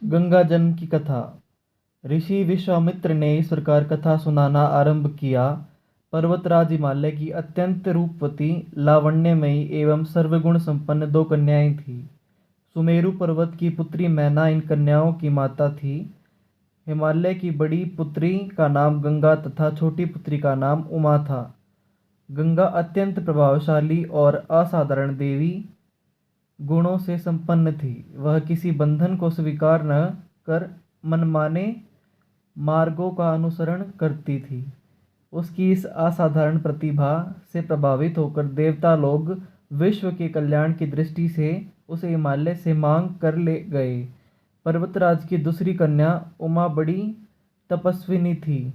गंगा जन्म की कथा। ऋषि विश्वामित्र ने इस प्रकार कथा सुनाना आरंभ किया। पर्वतराज हिमालय की अत्यंत रूपवती, लावण्यमयी एवं सर्वगुण संपन्न दो कन्याएं थीं। सुमेरु पर्वत की पुत्री मैना इन कन्याओं की माता थी। हिमालय की बड़ी पुत्री का नाम गंगा तथा छोटी पुत्री का नाम उमा था। गंगा अत्यंत प्रभावशाली और असाधारण देवी गुणों से संपन्न थी। वह किसी बंधन को स्वीकार न कर मनमाने मार्गों का अनुसरण करती थी। उसकी इस असाधारण प्रतिभा से प्रभावित होकर देवता लोग विश्व के कल्याण की दृष्टि से उसे हिमालय से मांग कर ले गए। पर्वतराज की दूसरी कन्या उमा बड़ी तपस्विनी थी।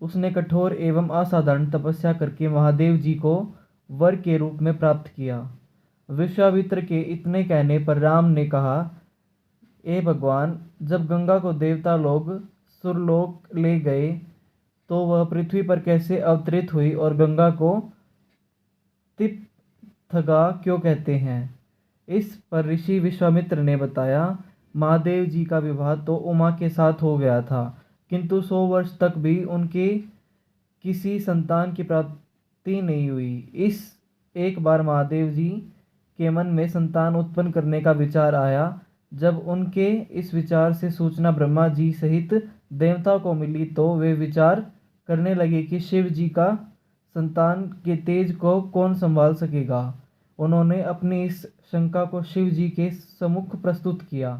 उसने कठोर एवं असाधारण तपस्या करके महादेव जी को वर के रूप में प्राप्त किया। विश्वामित्र के इतने कहने पर राम ने कहा, ए भगवान, जब गंगा को देवता लोग सुरलोक ले गए तो वह पृथ्वी पर कैसे अवतरित हुई और गंगा को तिप्थगा क्यों कहते हैं? इस पर ऋषि विश्वामित्र ने बताया, महादेव जी का विवाह तो उमा के साथ हो गया था, किंतु 100 वर्ष तक भी उनके किसी संतान की प्राप्ति नहीं हुई। इस एक बार महादेव जी के मन में संतान उत्पन्न करने का विचार आया। जब उनके इस विचार से सूचना ब्रह्मा जी सहित देवताओं को मिली तो वे विचार करने लगे कि शिव जी का संतान के तेज को कौन संभाल सकेगा। उन्होंने अपनी इस शंका को शिव जी के सम्मुख प्रस्तुत किया।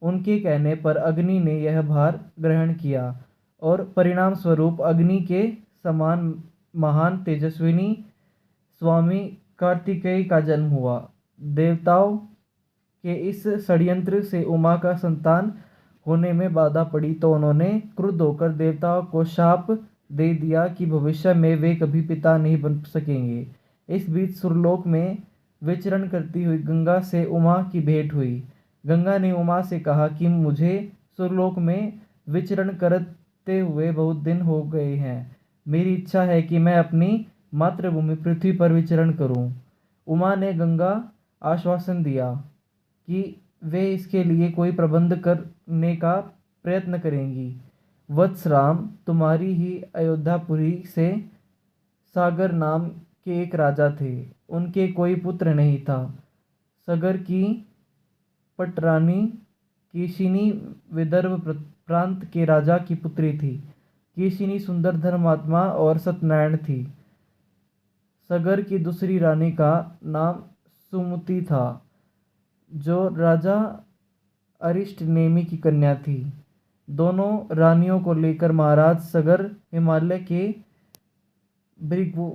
उनके कहने पर अग्नि ने यह भार ग्रहण किया और परिणाम स्वरूप अग्नि के समान महान तेजस्विनी स्वामी कार्तिकेय का जन्म हुआ। देवताओं के इस षड्यंत्र से उमा का संतान होने में बाधा पड़ी तो उन्होंने क्रुद्ध होकर देवताओं को शाप दे दिया कि भविष्य में वे कभी पिता नहीं बन सकेंगे। इस बीच सुरलोक में विचरण करती हुई गंगा से उमा की भेंट हुई। गंगा ने उमा से कहा कि मुझे सुरलोक में विचरण करते हुए बहुत दिन हो गए हैं। मेरी इच्छा है कि मैं अपनी मातृभूमि पृथ्वी पर विचरण करूं। उमा ने गंगा आश्वासन दिया कि वे इसके लिए कोई प्रबंध करने का प्रयत्न करेंगी। वत्स राम, तुम्हारी ही अयोध्यापुरी से सागर नाम के एक राजा थे। उनके कोई पुत्र नहीं था। सागर की पटरानी केशिनी विदर्भ प्रांत के राजा की पुत्री थी। केशिनी सुंदर, धर्मात्मा और सत्यनारायण थी। सागर की दूसरी रानी का नाम सुमति था, जो राजा अरिष्टनेमि की कन्या थी। दोनों रानियों को लेकर महाराज सागर हिमालय के भृगु